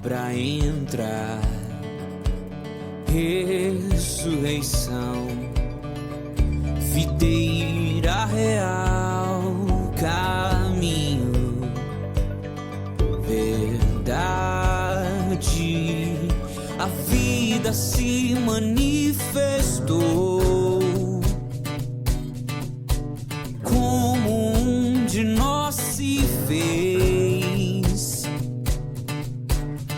pra entrar. Ressurreição, videira real, caminho, verdade. A vida se manifestou como um de nós se fez,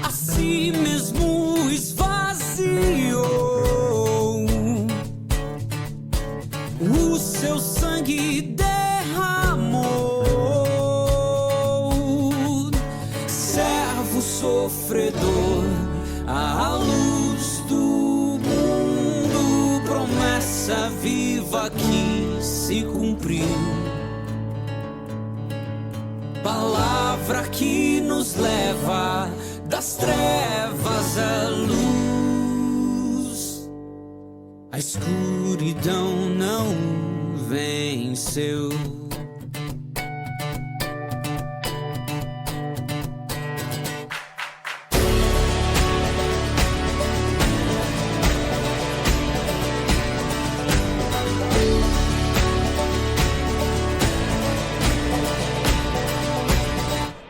a si mesmo esvaziou, o seu sangue derramou, servo sofredor, a luz do mundo, promessa viva que se cumpriu, palavra que nos leva das trevas à luz. A escuridão não venceu.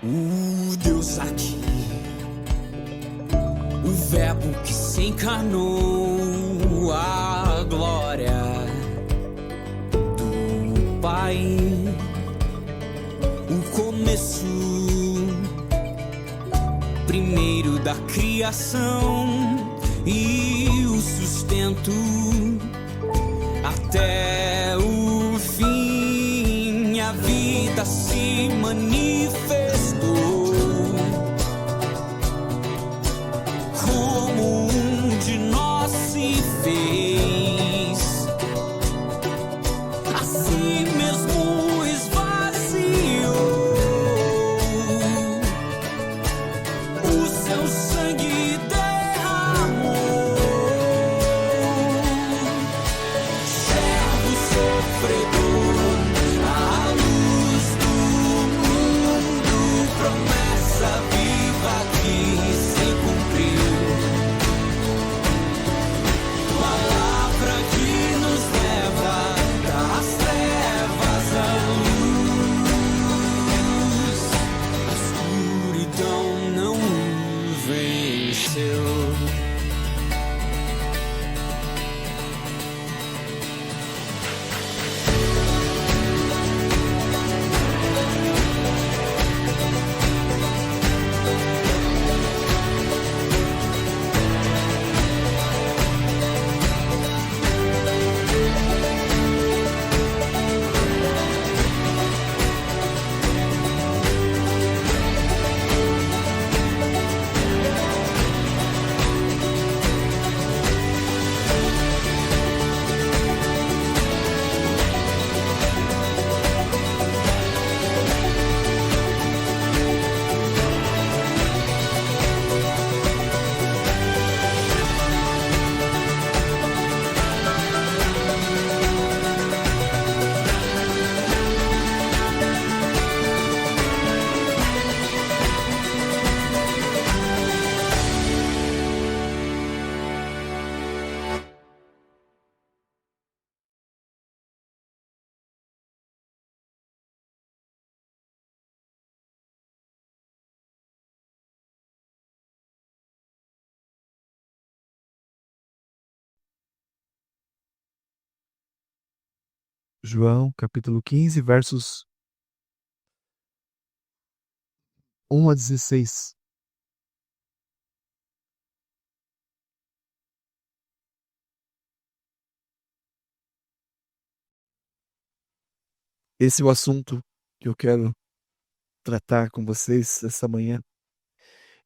O Deus aqui, o verbo que se encarnou, a glória do Pai, o começo primeiro da criação e o sustento até o fim. A vida se manifestou como um de nós se fez, a si mesmo esvaziou, o seu sangue derramou, servo sofredor, a luz do mundo, promessa viva que se cumpriu, palavra que nos leva das trevas à luz. A escuridão não venceu. João, capítulo 15, versos 1 a 16. Esse é o assunto que eu quero tratar com vocês essa manhã.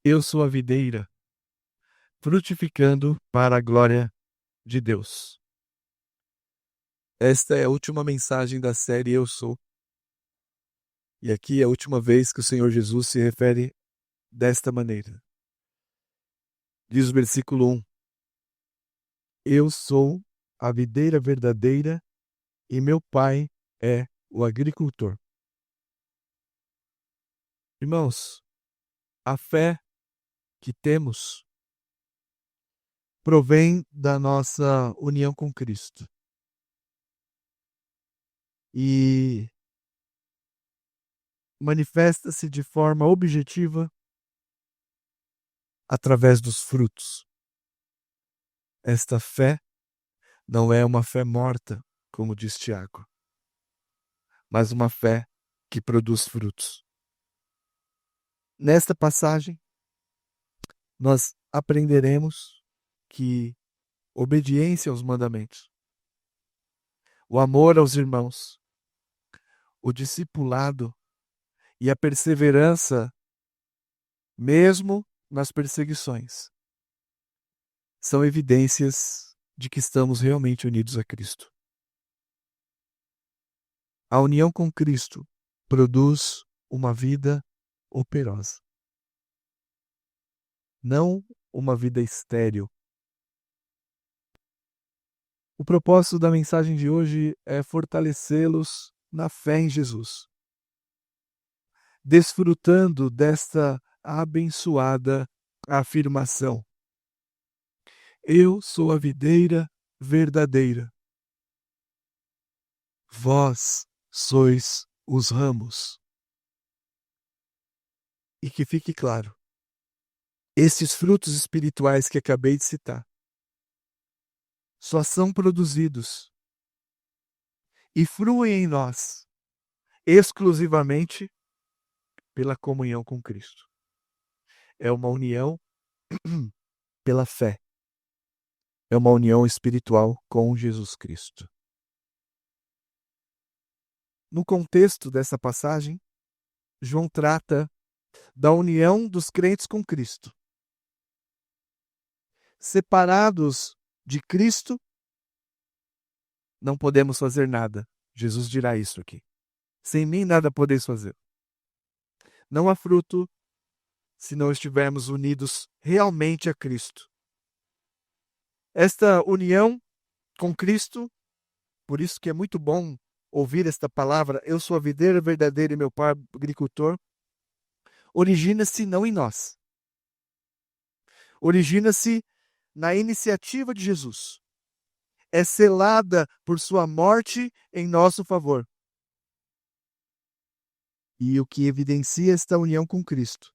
Eu sou a videira, frutificando para a glória de Deus. Esta é a última mensagem da série Eu Sou. E aqui é a última vez que o Senhor Jesus se refere desta maneira. Diz o versículo 1: Eu sou a videira verdadeira e meu Pai é o agricultor. Irmãos, a fé que temos provém da nossa união com Cristo. E manifesta-se de forma objetiva através dos frutos. Esta fé não é uma fé morta, como diz Tiago, mas uma fé que produz frutos. Nesta passagem, nós aprenderemos que obediência aos mandamentos, o amor aos irmãos, o discipulado e a perseverança, mesmo nas perseguições, são evidências de que estamos realmente unidos a Cristo. A união com Cristo produz uma vida operosa, não uma vida estéril. O propósito da mensagem de hoje é fortalecê-los na fé em Jesus, desfrutando desta abençoada afirmação: eu sou a videira verdadeira. Vós sois os ramos. E que fique claro, estes frutos espirituais que acabei de citar só são produzidos e fruem em nós exclusivamente pela comunhão com Cristo. É uma união pela fé. É uma união espiritual com Jesus Cristo. No contexto dessa passagem, João trata da união dos crentes com Cristo. Separados de Cristo, não podemos fazer nada. Jesus dirá isso aqui. Sem mim nada podeis fazer. Não há fruto se não estivermos unidos realmente a Cristo. Esta união com Cristo, por isso que é muito bom ouvir esta palavra, eu sou a videira verdadeira e meu pai agricultor, origina-se não em nós. Origina-se na iniciativa de Jesus. É selada por sua morte em nosso favor. E o que evidencia esta união com Cristo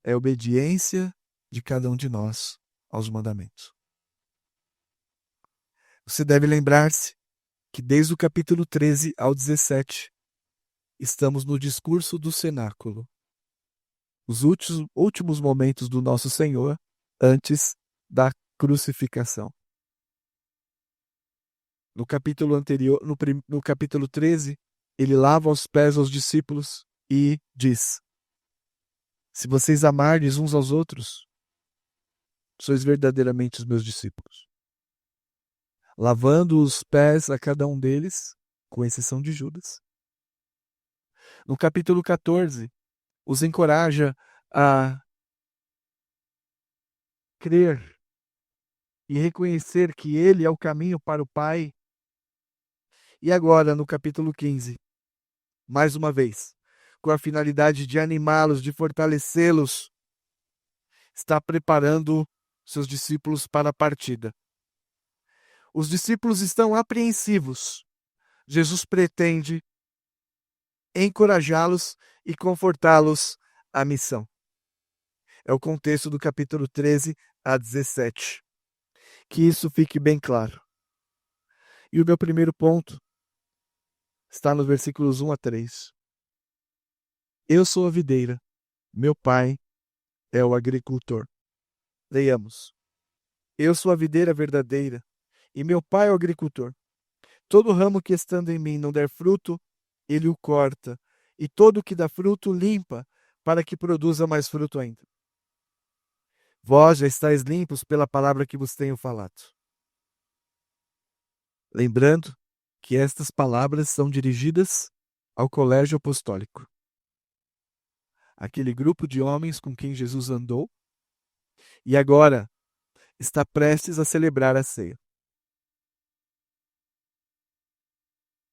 é a obediência de cada um de nós aos mandamentos. Você deve lembrar-se que desde o capítulo 13 ao 17, estamos no discurso do cenáculo. Os últimos momentos do nosso Senhor antes da crucificação. No capítulo anterior, no capítulo 13, ele lava os pés aos discípulos e diz: se vocês amardes uns aos outros, sois verdadeiramente os meus discípulos. Lavando os pés a cada um deles, com exceção de Judas. No capítulo 14, os encoraja a crer e reconhecer que ele é o caminho para o Pai. E agora, no capítulo 15, mais uma vez, com a finalidade de animá-los, de fortalecê-los, está preparando seus discípulos para a partida. Os discípulos estão apreensivos. Jesus pretende encorajá-los e confortá-los à missão. É o contexto do capítulo 13 a 17. Que isso fique bem claro. E o meu primeiro ponto está nos versículos 1 a 3. Eu sou a videira, meu pai é o agricultor. Leiamos. Eu sou a videira verdadeira, e meu pai é o agricultor. Todo ramo que estando em mim não der fruto, ele o corta, e todo o que dá fruto limpa, para que produza mais fruto ainda. Vós já estáis limpos pela palavra que vos tenho falado. Lembrando que estas palavras são dirigidas ao colégio apostólico. Aquele grupo de homens com quem Jesus andou e agora está prestes a celebrar a ceia.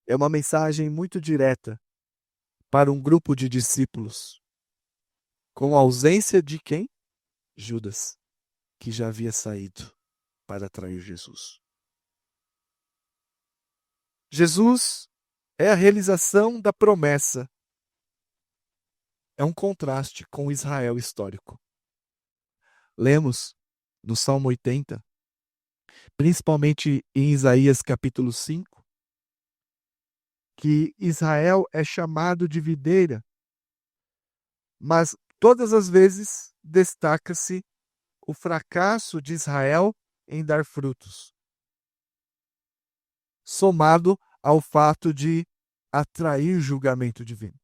É uma mensagem muito direta para um grupo de discípulos, com a ausência de quem? Judas, que já havia saído para trair Jesus. Jesus é a realização da promessa. É um contraste com o Israel histórico. Lemos no Salmo 80, principalmente em Isaías capítulo 5, que Israel é chamado de videira, mas todas as vezes destaca-se o fracasso de Israel em dar frutos, somado ao fato de atrair julgamento divino.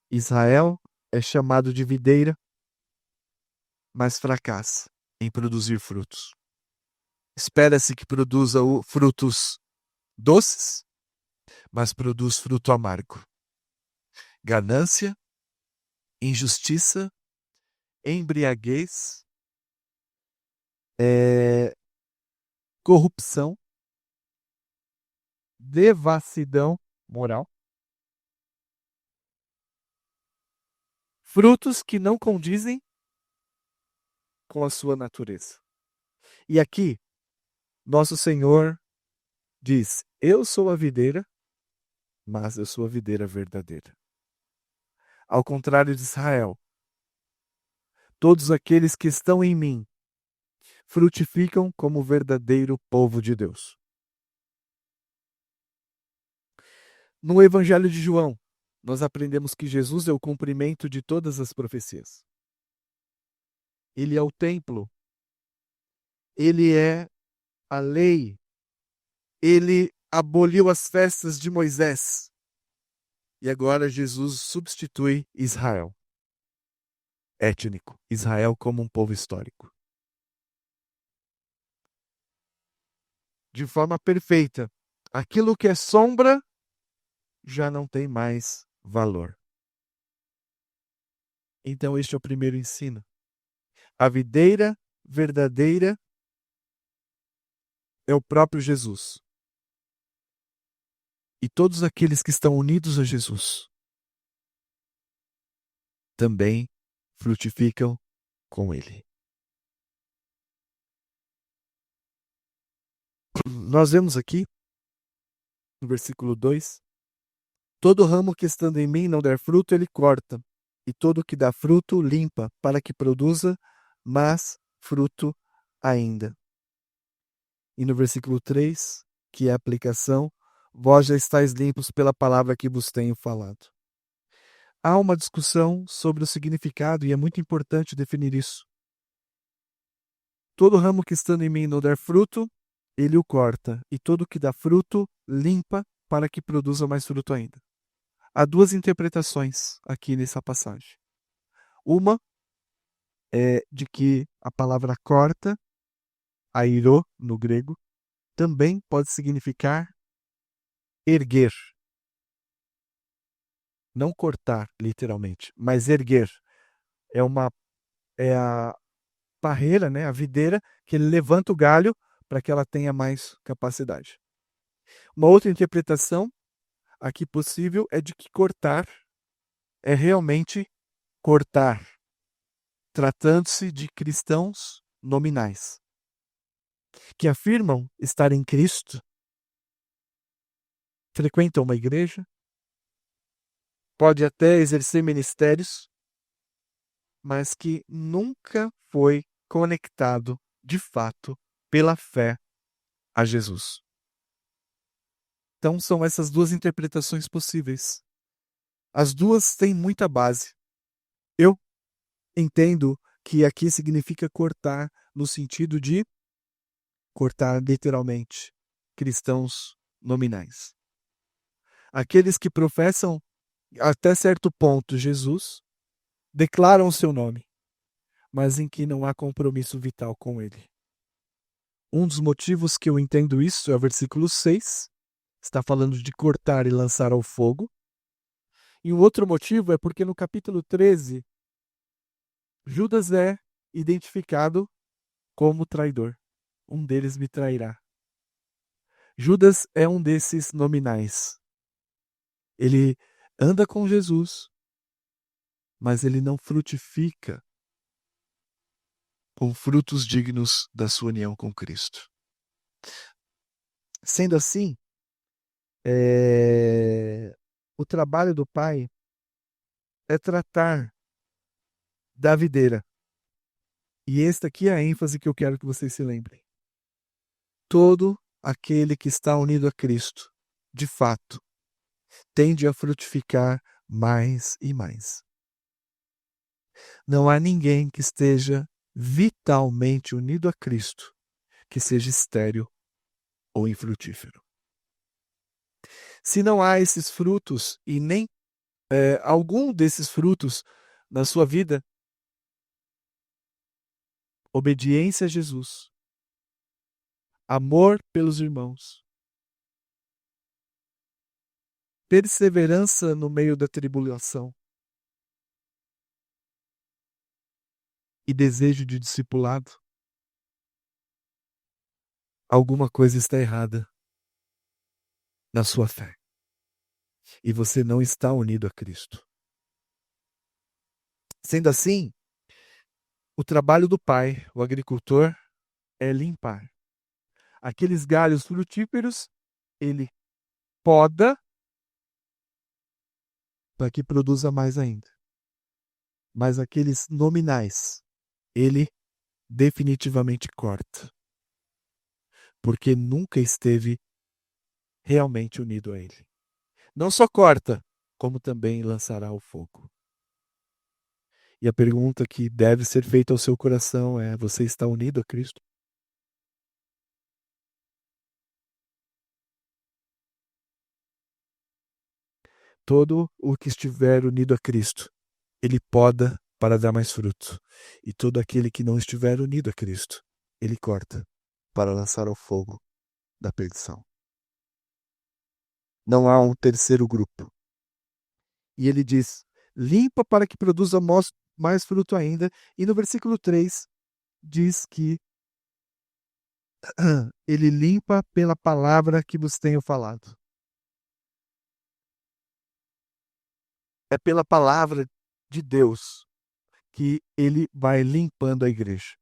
Israel é chamado de videira, mas fracassa em produzir frutos. Espera-se que produza frutos doces, mas produz fruto amargo. Ganância, injustiça, embriaguez, corrupção, devassidão moral. Frutos que não condizem com a sua natureza. E aqui, nosso Senhor diz: eu sou a videira, mas eu sou a videira verdadeira. Ao contrário de Israel, todos aqueles que estão em mim frutificam como o verdadeiro povo de Deus. No Evangelho de João, nós aprendemos que Jesus é o cumprimento de todas as profecias. Ele é o templo. Ele é a lei. Ele aboliu as festas de Moisés. E agora Jesus substitui Israel étnico, Israel como um povo histórico. De forma perfeita, aquilo que é sombra já não tem mais valor. Então este é o primeiro ensino. A videira verdadeira é o próprio Jesus. E todos aqueles que estão unidos a Jesus também frutificam com ele. Nós vemos aqui, no versículo 2, todo ramo que estando em mim não der fruto, ele corta, e todo que dá fruto, limpa, para que produza mais fruto ainda. E no versículo 3, que é a aplicação, vós já estáis limpos pela palavra que vos tenho falado. Há uma discussão sobre o significado e é muito importante definir isso. Todo ramo que estando em mim não der fruto, ele o corta, e todo que dá fruto, limpa, para que produza mais fruto ainda. Há duas interpretações aqui nessa passagem. Uma é de que a palavra corta, airô no grego, também pode significar erguer. Não cortar, literalmente, mas erguer. É a parreira, né, a videira, que ele levanta o galho para que ela tenha mais capacidade. Uma outra interpretação aqui possível é de que cortar é realmente cortar, tratando-se de cristãos nominais, que afirmam estar em Cristo, frequentam uma igreja, pode até exercer ministérios, mas que nunca foi conectado de fato pela fé a Jesus. Então são essas duas interpretações possíveis. As duas têm muita base. Eu entendo que aqui significa cortar no sentido de cortar literalmente cristãos nominais. Aqueles que professam até certo ponto Jesus, declaram o seu nome, mas em que não há compromisso vital com ele. Um dos motivos que eu entendo isso é o versículo 6, está falando de cortar e lançar ao fogo. E um outro motivo é porque no capítulo 13, Judas é identificado como traidor. Um deles me trairá. Judas é um desses nominais. Ele anda com Jesus, mas ele não frutifica com frutos dignos da sua união com Cristo. Sendo assim, o trabalho do Pai é tratar da videira. E esta aqui é a ênfase que eu quero que vocês se lembrem. Todo aquele que está unido a Cristo, de fato, tende a frutificar mais e mais. Não há ninguém que esteja vitalmente unido a Cristo que seja estéril ou infrutífero. Se não há esses frutos e nem algum desses frutos na sua vida, obediência a Jesus, amor pelos irmãos, perseverança no meio da tribulação e desejo de discipulado, alguma coisa está errada na sua fé. E você não está unido a Cristo. Sendo assim, o trabalho do pai, o agricultor, é limpar. Aqueles galhos frutíferos, ele poda para que produza mais ainda. Mas aqueles nominais, ele definitivamente corta. Porque nunca esteve realmente unido a ele. Não só corta, como também lançará ao fogo. E a pergunta que deve ser feita ao seu coração é: você está unido a Cristo? Todo o que estiver unido a Cristo, ele poda para dar mais fruto. E todo aquele que não estiver unido a Cristo, ele corta para lançar ao fogo da perdição. Não há um terceiro grupo. E ele diz: limpa para que produza mais fruto ainda. E no versículo 3 diz que ele limpa pela palavra que vos tenho falado. É pela palavra de Deus que ele vai limpando a igreja.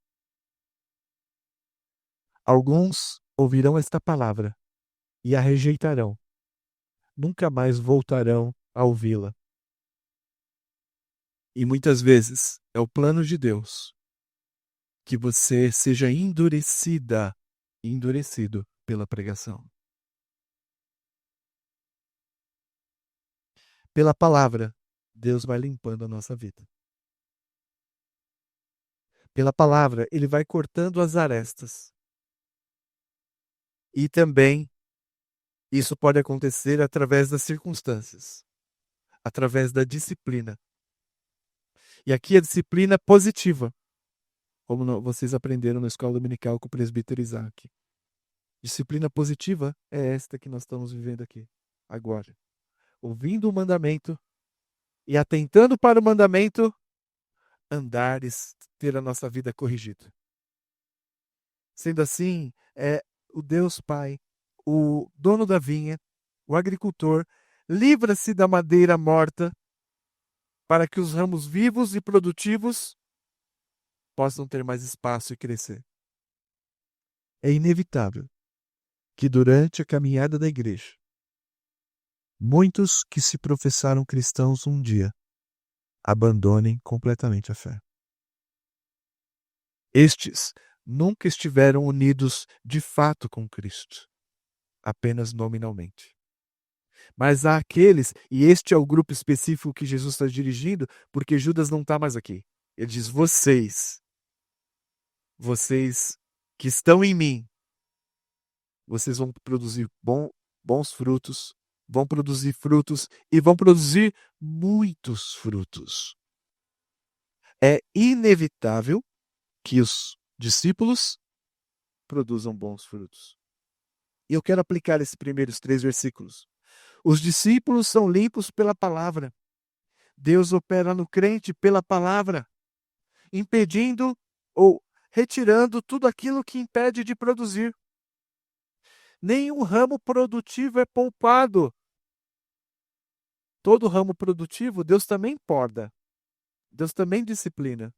Alguns ouvirão esta palavra e a rejeitarão. Nunca mais voltarão a ouvi-la. E muitas vezes é o plano de Deus que você seja endurecido pela pregação. Pela palavra, Deus vai limpando a nossa vida. Pela palavra, ele vai cortando as arestas. E também isso pode acontecer através das circunstâncias, através da disciplina. E aqui a disciplina positiva, como vocês aprenderam na escola dominical com o presbítero Isaac. Disciplina positiva é esta que nós estamos vivendo aqui, agora. Ouvindo o mandamento e atentando para o mandamento, andares, ter a nossa vida corrigida. Sendo assim, o Deus Pai, o dono da vinha, o agricultor, livra-se da madeira morta para que os ramos vivos e produtivos possam ter mais espaço e crescer. É inevitável que durante a caminhada da igreja, muitos que se professaram cristãos um dia abandonem completamente a fé. Estes nunca estiveram unidos de fato com Cristo, apenas nominalmente. Mas há aqueles, e este é o grupo específico que Jesus está dirigindo, porque Judas não está mais aqui. Ele diz: vocês que estão em mim, vocês vão produzir bons frutos, vão produzir frutos e vão produzir muitos frutos. É inevitável que os discípulos produzam bons frutos. E eu quero aplicar esses primeiros 3 versículos. Os discípulos são limpos pela palavra. Deus opera no crente pela palavra, impedindo ou retirando tudo aquilo que impede de produzir. Nenhum ramo produtivo é poupado. Todo ramo produtivo, Deus também poda. Deus também disciplina.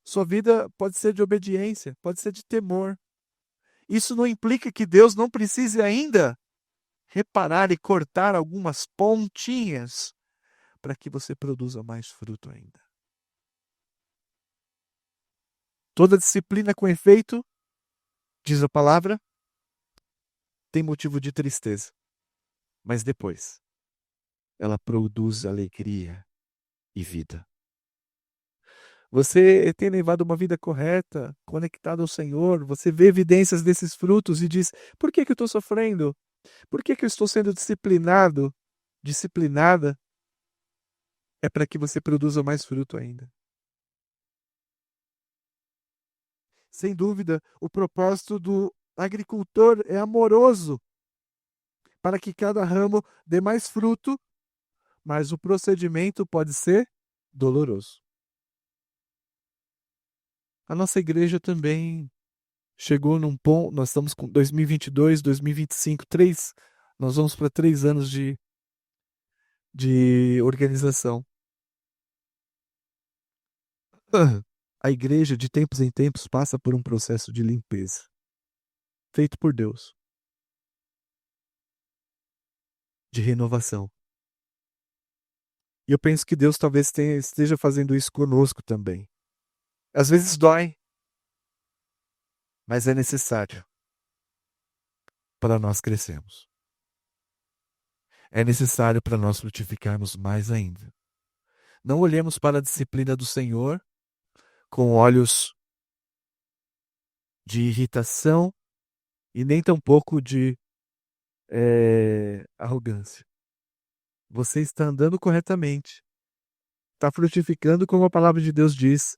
Sua vida pode ser de obediência, pode ser de temor. Isso não implica que Deus não precise ainda reparar e cortar algumas pontinhas para que você produza mais fruto ainda. Toda disciplina com efeito, diz a palavra, tem motivo de tristeza, mas depois ela produz alegria e vida. Você tem levado uma vida correta, conectado ao Senhor, você vê evidências desses frutos e diz: por que eu estou sofrendo? Por que eu estou sendo disciplinado, disciplinada? É para que você produza mais fruto ainda. Sem dúvida, o propósito do agricultor é amoroso, para que cada ramo dê mais fruto, mas o procedimento pode ser doloroso. A nossa igreja também chegou num ponto, nós estamos com 2022, 2025, nós vamos para 3 anos de organização. A igreja, de tempos em tempos, passa por um processo de limpeza, feito por Deus, de renovação. E eu penso que Deus talvez esteja fazendo isso conosco também. Às vezes dói, mas é necessário para nós crescermos. É necessário para nós frutificarmos mais ainda. Não olhemos para a disciplina do Senhor com olhos de irritação e nem tampouco de arrogância. Você está andando corretamente, está frutificando como a palavra de Deus diz,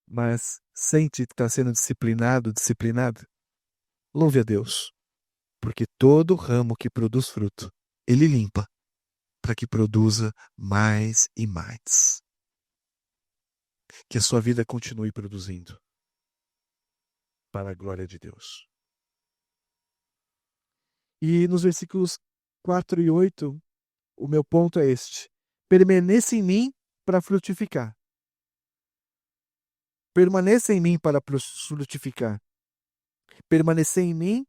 mas sente que está sendo disciplinado, disciplinada. Louve a Deus, porque todo ramo que produz fruto, Ele limpa para que produza mais e mais. Que a sua vida continue produzindo para a glória de Deus. E nos versículos 4 e 8, o meu ponto é este: permaneça em mim para frutificar. Permaneça em mim para frutificar. Permanecer em mim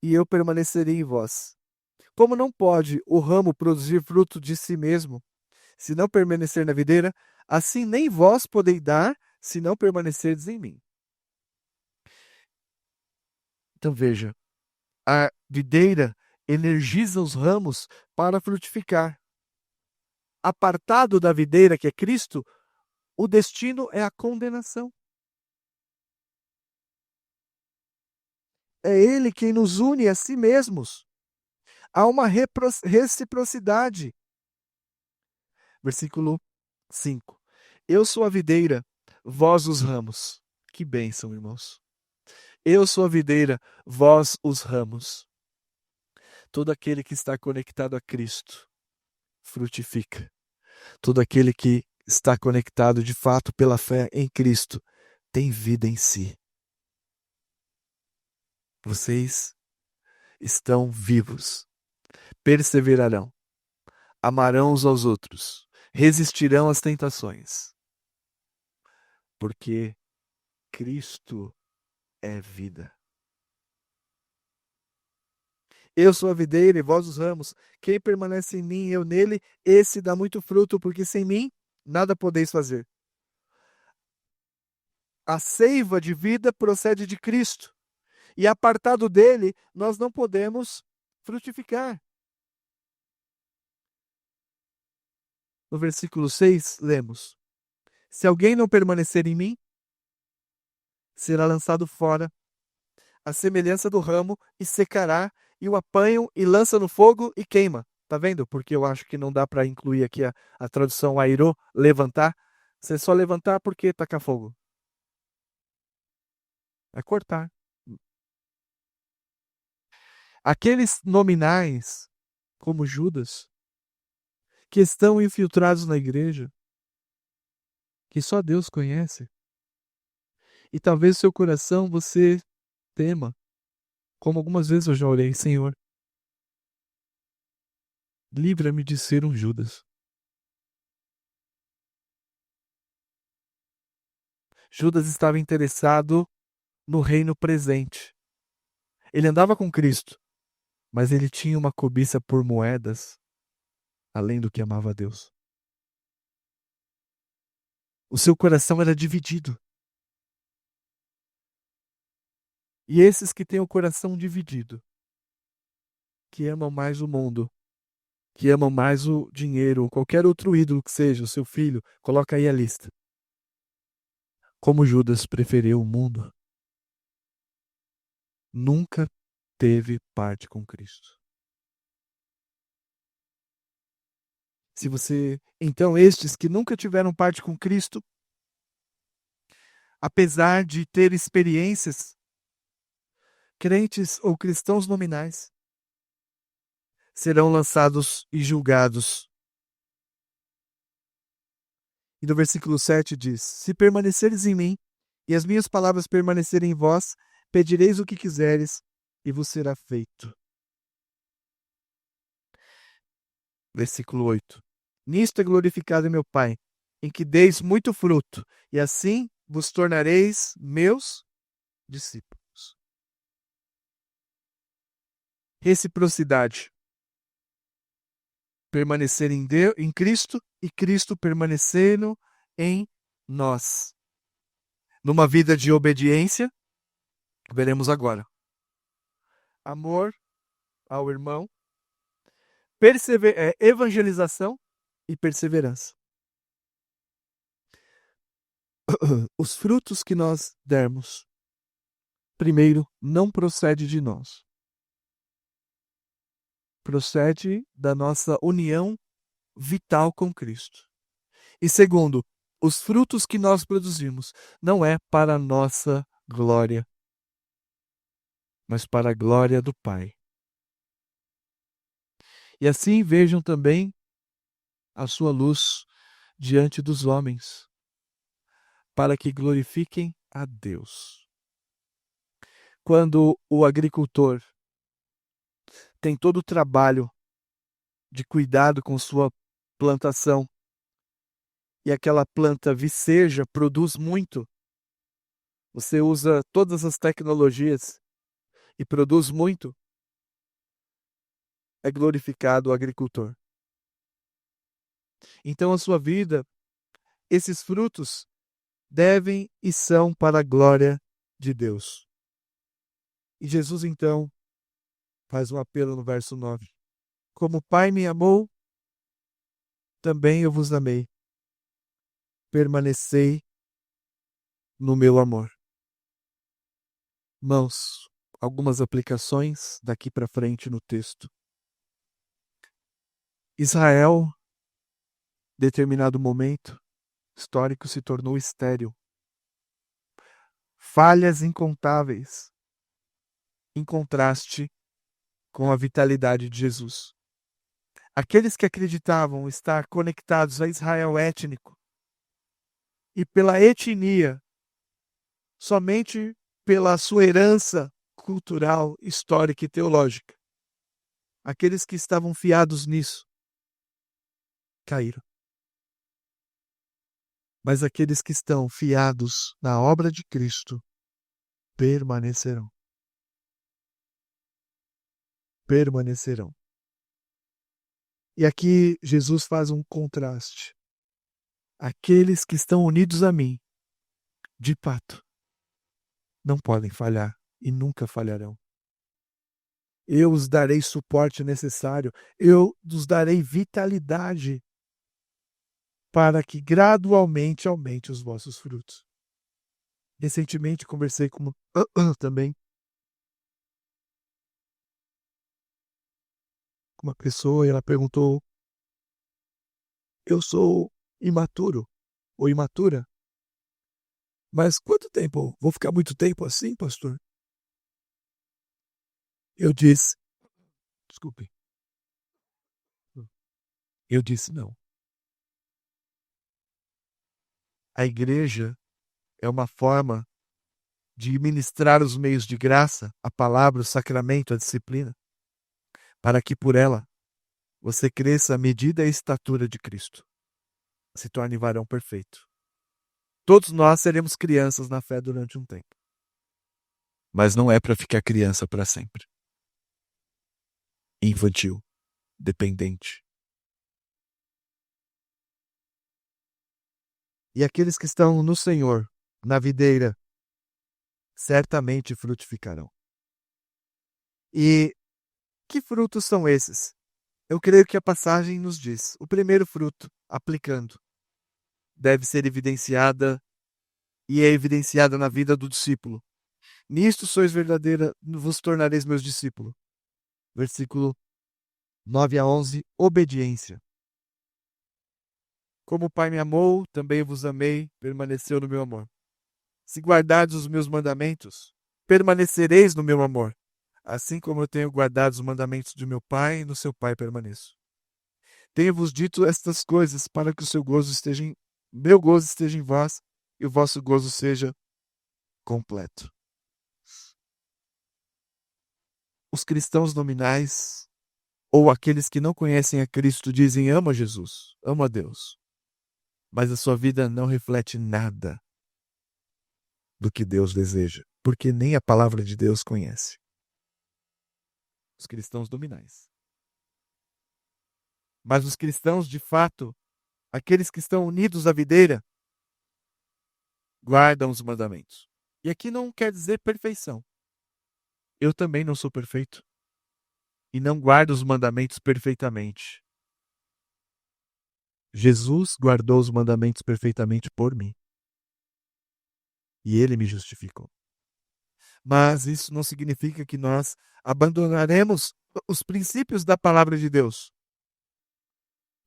e eu permanecerei em vós. Como não pode o ramo produzir fruto de si mesmo, se não permanecer na videira, assim nem vós podeis dar, se não permanecerdes em mim. Então veja, a videira energiza os ramos para frutificar. Apartado da videira, que é Cristo, o destino é a condenação. É Ele quem nos une a si mesmos. Há uma reciprocidade. Versículo 5. Eu sou a videira, vós os ramos. Que bênção, irmãos. Eu sou a videira, vós os ramos. Todo aquele que está conectado a Cristo frutifica. Todo aquele que está conectado de fato pela fé em Cristo tem vida em si. Vocês estão vivos, perseverarão, amarão uns aos outros, resistirão às tentações, porque Cristo é vida. Eu sou a videira e vós os ramos. Quem permanece em mim e eu nele, esse dá muito fruto, porque sem mim nada podeis fazer. A seiva de vida procede de Cristo, e apartado dele, nós não podemos frutificar. No versículo 6, lemos: se alguém não permanecer em mim, será lançado fora, à semelhança do ramo, e secará, e o apanham e lança no fogo e queima. Tá vendo? Porque eu acho que não dá para incluir aqui a tradução airô, levantar. Você só levantar porque tacar fogo. É cortar. Aqueles nominais, como Judas, que estão infiltrados na igreja, que só Deus conhece, e talvez seu coração você tema, como algumas vezes eu já orei: Senhor, livra-me de ser um Judas. Judas estava interessado no reino presente. Ele andava com Cristo, mas ele tinha uma cobiça por moedas, além do que amava a Deus. O seu coração era dividido. E esses que têm o coração dividido, que amam mais o mundo, que amam mais o dinheiro, ou qualquer outro ídolo que seja, o seu filho, coloca aí a lista. Como Judas preferiu o mundo, nunca teve parte com Cristo. Então, estes que nunca tiveram parte com Cristo, apesar de ter experiências, crentes ou cristãos nominais, serão lançados e julgados. E no versículo 7 diz: Se permaneceres em mim, e as minhas palavras permanecerem em vós, pedireis o que quiseres, e vos será feito. Versículo 8. Nisto é glorificado meu Pai, em que deis muito fruto, e assim vos tornareis meus discípulos. Reciprocidade. Permanecer em Cristo e Cristo permanecendo em nós. Numa vida de obediência, veremos agora. Amor ao irmão, evangelização e perseverança. Os frutos que nós dermos, primeiro, não procede de nós. Procede da nossa união vital com Cristo. E segundo, os frutos que nós produzimos não é para a nossa glória, mas para a glória do Pai. E assim vejam também a sua luz diante dos homens, para que glorifiquem a Deus. Quando o agricultor tem todo o trabalho de cuidado com sua plantação e aquela planta viceja, produz muito, você usa todas as tecnologias e produz muito, é glorificado o agricultor. Então a sua vida, esses frutos devem e são para a glória de Deus. E Jesus então faz um apelo no verso 9. Como o Pai me amou, também eu vos amei. Permanecei no meu amor. Irmãos, algumas aplicações daqui para frente no texto. Israel, determinado momento histórico, se tornou estéril. Falhas incontáveis, em contraste com a vitalidade de Jesus. Aqueles que acreditavam estar conectados a Israel étnico e pela etnia, somente pela sua herança cultural, histórica e teológica, aqueles que estavam fiados nisso, caíram. Mas aqueles que estão fiados na obra de Cristo permanecerão. Permanecerão. E aqui Jesus faz um contraste. Aqueles que estão unidos a mim, de fato, não podem falhar e nunca falharão. Eu os darei suporte necessário, eu os darei vitalidade para que gradualmente aumente os vossos frutos. Recentemente conversei com também com uma pessoa e ela perguntou: eu sou imaturo ou imatura, mas quanto tempo? Vou ficar muito tempo assim, pastor? Eu disse, desculpe, eu disse não. A igreja é uma forma de ministrar os meios de graça, a palavra, o sacramento, a disciplina, para que por ela você cresça à medida e estatura de Cristo, se torne varão perfeito. Todos nós seremos crianças na fé durante um tempo. Mas não é para ficar criança para sempre. Infantil, dependente. E aqueles que estão no Senhor, na videira, certamente frutificarão. E que frutos são esses? Eu creio que a passagem nos diz. O primeiro fruto, aplicando, deve ser evidenciada e é evidenciada na vida do discípulo. Nisto sois verdadeira, vos tornareis meus discípulos. Versículo 9 a 11, obediência. Como o Pai me amou, também vos amei, permaneceu no meu amor. Se guardardes os meus mandamentos, permanecereis no meu amor, assim como eu tenho guardado os mandamentos de meu Pai, e no seu Pai permaneço. Tenho-vos dito estas coisas para que o seu gozo esteja meu gozo esteja em vós e o vosso gozo seja completo. Os cristãos nominais ou aqueles que não conhecem a Cristo dizem ama Jesus, ama a Deus, mas a sua vida não reflete nada do que Deus deseja, porque nem a palavra de Deus conhece. Os cristãos nominais. Mas os cristãos, de fato, aqueles que estão unidos à videira, guardam os mandamentos. E aqui não quer dizer perfeição. Eu também não sou perfeito. E não guardo os mandamentos perfeitamente. Jesus guardou os mandamentos perfeitamente por mim. E ele me justificou. Mas isso não significa que nós abandonaremos os princípios da palavra de Deus.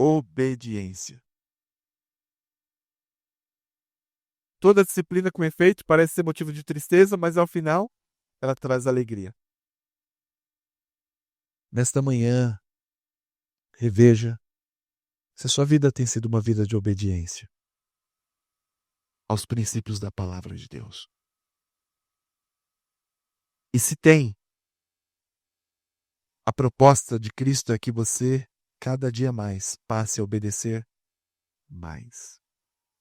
Obediência. Toda disciplina com efeito parece ser motivo de tristeza, mas ao final ela traz alegria. Nesta manhã, reveja se a sua vida tem sido uma vida de obediência aos princípios da palavra de Deus. E se tem, a proposta de Cristo é que você, cada dia mais, passe a obedecer mais,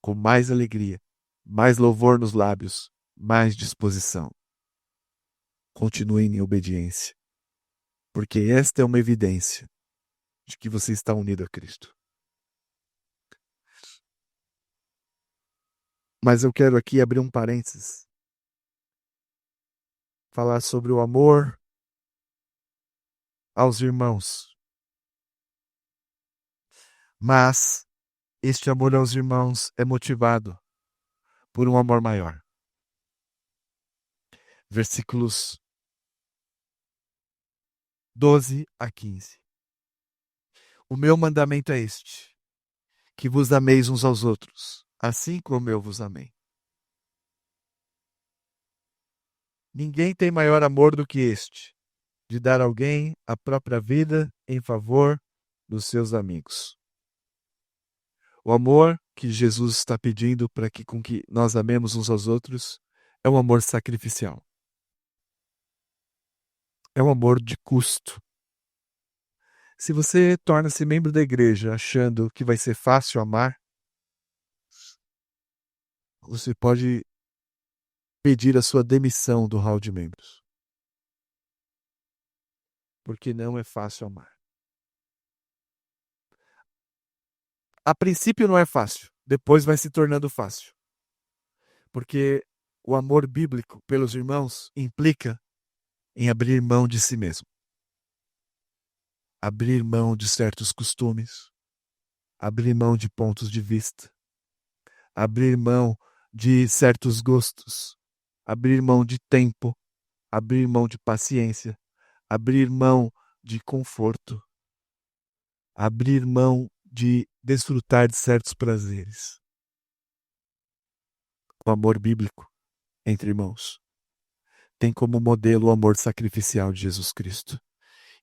com mais alegria, mais louvor nos lábios, mais disposição. Continue em obediência, porque esta é uma evidência de que você está unido a Cristo. Mas eu quero aqui abrir um parênteses, falar sobre o amor aos irmãos. Mas este amor aos irmãos é motivado por um amor maior. Versículos 12 a 15. O meu mandamento é este, que vos ameis uns aos outros, assim como eu vos amei. Ninguém tem maior amor do que este, de dar a alguém a própria vida em favor dos seus amigos. O amor que Jesus está pedindo para que com que nós amemos uns aos outros é um amor sacrificial. É um amor de custo. Se você torna-se membro da igreja achando que vai ser fácil amar, você pode pedir a sua demissão do hall de membros. Porque não é fácil amar. A princípio não é fácil, depois vai se tornando fácil. Porque o amor bíblico pelos irmãos implica em abrir mão de si mesmo. Abrir mão de certos costumes, abrir mão de pontos de vista, abrir mão de certos gostos, abrir mão de tempo, abrir mão de paciência, abrir mão de conforto, abrir mão de desfrutar de certos prazeres. O amor bíblico entre irmãos tem como modelo o amor sacrificial de Jesus Cristo.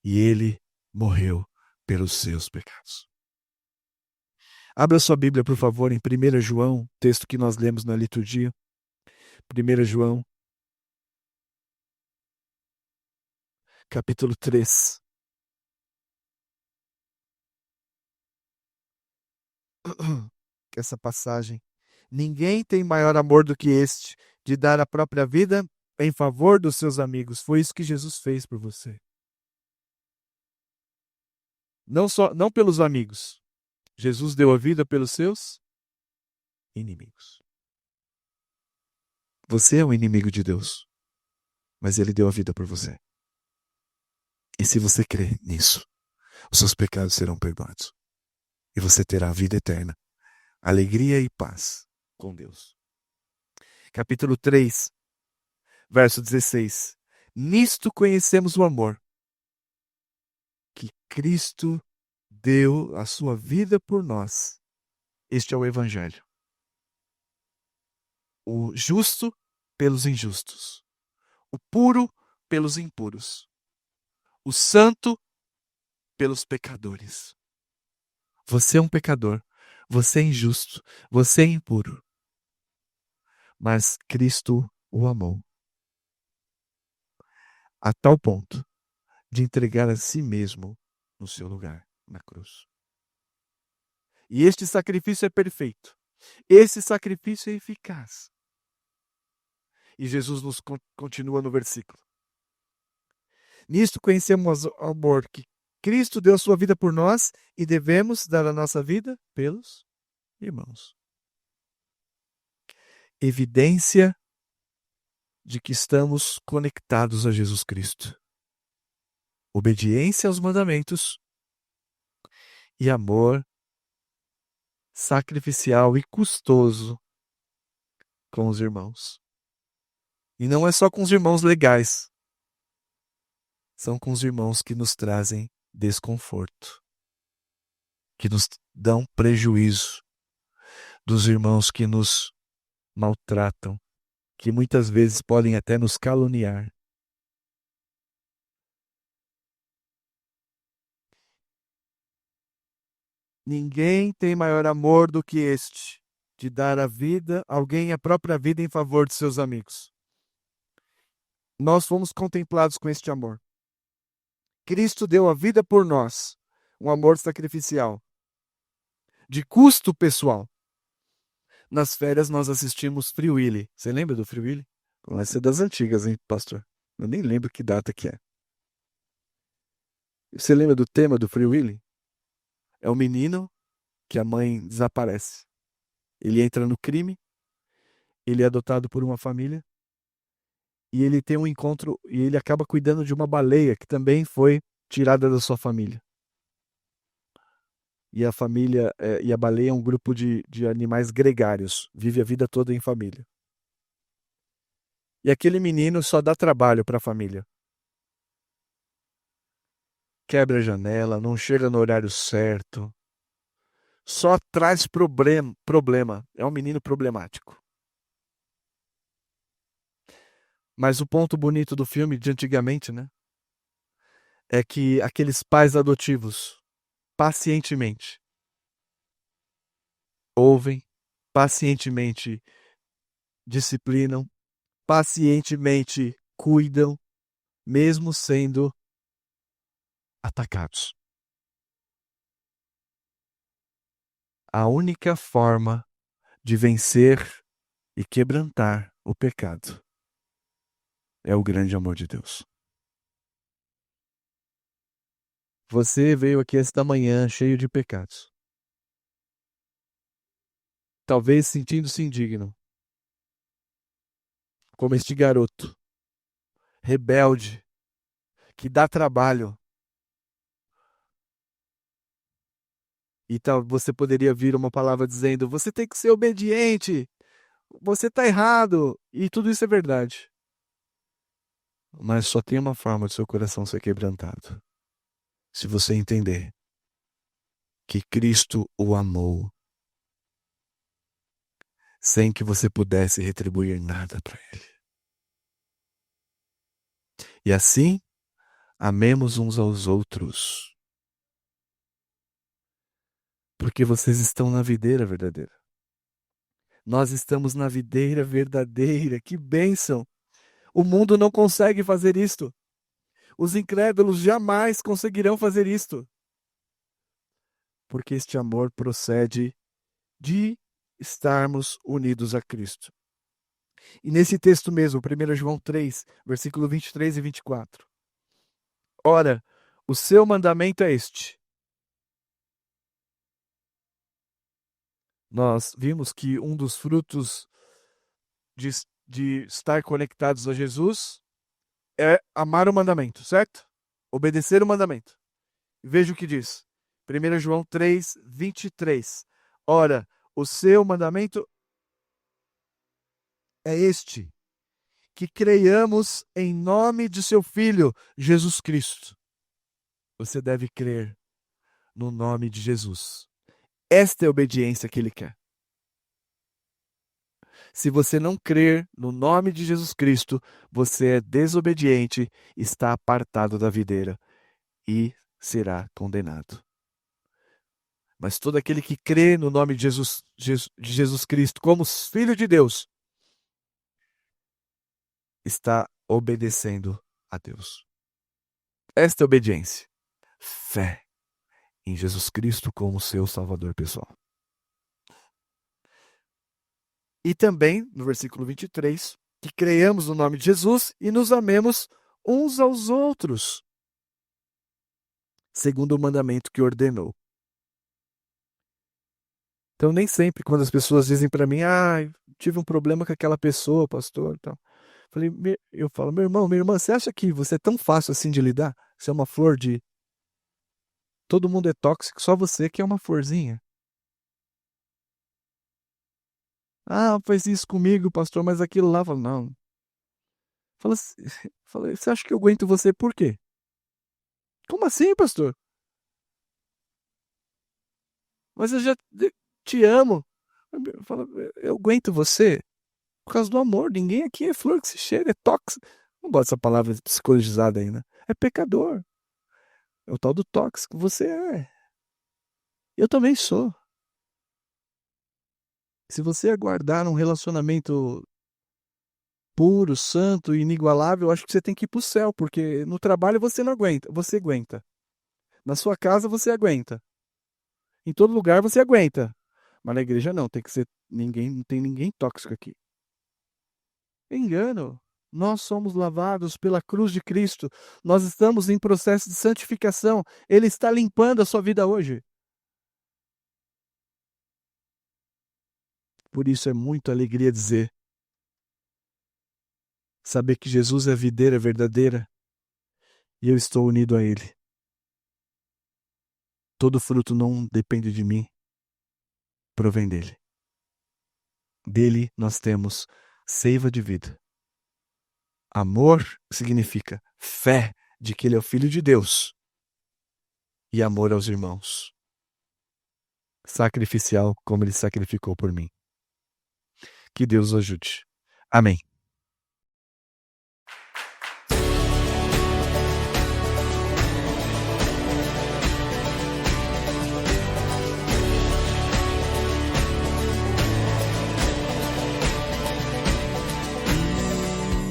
E ele morreu pelos seus pecados. Abra sua Bíblia, por favor, em 1 João, texto que nós lemos na liturgia. 1 João, capítulo 3. Essa passagem Ninguém tem maior amor do que este, de dar a própria vida em favor dos seus amigos. Foi isso que Jesus fez por você. Não pelos amigos. Jesus deu a vida pelos seus inimigos. Você é o inimigo de Deus, mas Ele deu a vida por você. E se você crer nisso, os seus pecados serão perdoados. E você terá a vida eterna, alegria e paz com Deus. Capítulo 3, verso 16. Nisto conhecemos o amor, que Cristo deu a sua vida por nós. Este é o Evangelho. O justo pelos injustos, o puro pelos impuros, o santo pelos pecadores. Você é um pecador, você é injusto, você é impuro. Mas Cristo o amou a tal ponto de entregar a si mesmo no seu lugar, na cruz. E este sacrifício é perfeito. Esse sacrifício é eficaz. E Jesus nos continua no versículo. Nisto conhecemos o amor, que Cristo deu a sua vida por nós e devemos dar a nossa vida pelos irmãos. Evidência de que estamos conectados a Jesus Cristo. Obediência aos mandamentos e amor sacrificial e custoso com os irmãos. E não é só com os irmãos legais. São com os irmãos que nos trazem desconforto, que nos dão prejuízo, dos irmãos que nos maltratam, que muitas vezes podem até nos caluniar. Ninguém tem maior amor do que este, de dar a vida, alguém a própria vida em favor de seus amigos. Nós fomos contemplados com este amor. Cristo deu a vida por nós, um amor sacrificial, de custo pessoal. Nas férias nós assistimos Free Willy. Você lembra do Free Willy? Vai ser das antigas, hein, pastor? Eu nem lembro que data que é. Você lembra do tema do Free Willy? É um menino que a mãe desaparece. Ele entra no crime, ele é adotado por uma família, e ele tem um encontro, e ele acaba cuidando de uma baleia que também foi tirada da sua família. E a família, e a baleia é um grupo de animais gregários, vive a vida toda em família. E aquele menino só dá trabalho para a família. Quebra a janela, não chega no horário certo, só traz problema. É um menino problemático. Mas o ponto bonito do filme de antigamente, né? É que aqueles pais adotivos, pacientemente, ouvem, pacientemente disciplinam, pacientemente cuidam, mesmo sendo atacados. A única forma de vencer e quebrantar o pecado é o grande amor de Deus. Você veio aqui esta manhã cheio de pecados. Talvez sentindo-se indigno. Como este garoto, rebelde, que dá trabalho. E tal, você poderia vir uma palavra dizendo: você tem que ser obediente, você está errado. E tudo isso é verdade. Mas só tem uma forma de seu coração ser quebrantado. Se você entender que Cristo o amou, sem que você pudesse retribuir nada para Ele. E assim, amemos uns aos outros. Porque vocês estão na videira verdadeira. Nós estamos na videira verdadeira. Que bênção! O mundo não consegue fazer isto. Os incrédulos jamais conseguirão fazer isto. Porque este amor procede de estarmos unidos a Cristo. E nesse texto mesmo, 1 João 3, versículo 23 e 24. Ora, o seu mandamento é este. Nós vimos que um dos frutos de estar conectados a Jesus é amar o mandamento, certo? Obedecer o mandamento. Veja o que diz. 1 João 3, 23. Ora, o seu mandamento é este, que creiamos em nome de seu Filho, Jesus Cristo. Você deve crer no nome de Jesus. Esta é a obediência que ele quer. Se você não crer no nome de Jesus Cristo, você é desobediente, está apartado da videira e será condenado. Mas todo aquele que crê no nome de Jesus Cristo como Filho de Deus, está obedecendo a Deus. Esta é obediência. Fé em Jesus Cristo como seu Salvador pessoal. E também, no versículo 23, que creiamos no nome de Jesus e nos amemos uns aos outros, segundo o mandamento que ordenou. Então, nem sempre, quando as pessoas dizem para mim, tive um problema com aquela pessoa, pastor, tal. Eu falo, meu irmão, minha irmã, você acha que você é tão fácil assim de lidar? Você é uma flor de... Todo mundo é tóxico, só você que é uma florzinha. Faz isso comigo, pastor, mas aquilo lá, fala, não. Fala, você acha que eu aguento você por quê? Como assim, pastor? Mas eu já te amo. Fala, eu aguento você por causa do amor. Ninguém aqui é flor que se cheira, é tóxico. Não gosto dessa palavra psicologizada aí, né? É pecador. É o tal do tóxico. Você é. Eu também sou. Se você aguardar um relacionamento puro, santo e inigualável, eu acho que você tem que ir pro céu, porque no trabalho você não aguenta, você aguenta. Na sua casa você aguenta. Em todo lugar você aguenta. Mas na igreja não, tem que ser ninguém, não tem ninguém tóxico aqui. Engano. Nós somos lavados pela cruz de Cristo. Nós estamos em processo de santificação. Ele está limpando a sua vida hoje. Por isso é muita alegria saber que Jesus é a videira verdadeira e eu estou unido a Ele. Todo fruto não depende de mim, provém dele. Dele nós temos seiva de vida. Amor significa fé de que Ele é o Filho de Deus e amor aos irmãos. Sacrificial como Ele sacrificou por mim. Que Deus o ajude. Amém.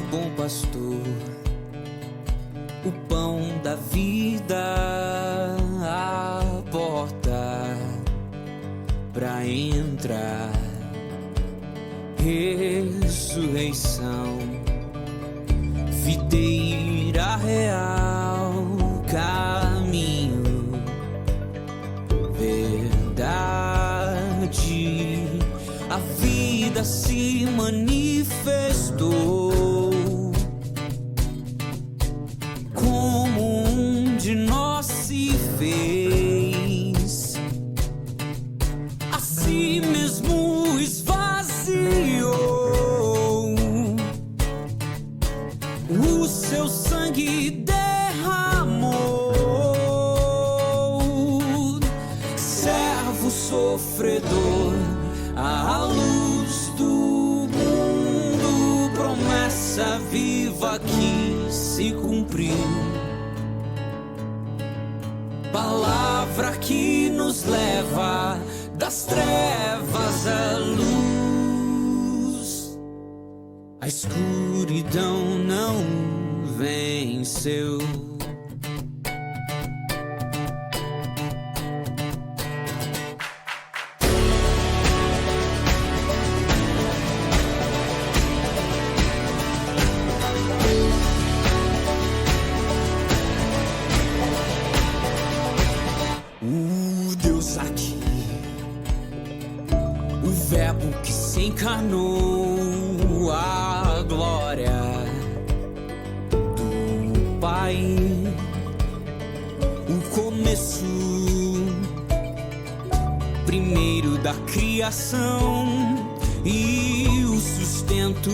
Bom pastor, o pão da vida, a porta pra entrar, ressurreição, videira real, caminho, verdade, a vida se manifestou. De nós se fez, a si mesmo esvaziou, o seu sangue derramou, servo sofredor, a luz do mundo, promessa viva que se cumpriu. Palavra que nos leva das trevas à luz. A escuridão não venceu. Verbo que se encarnou, a glória do Pai, o começo primeiro da criação e o sustento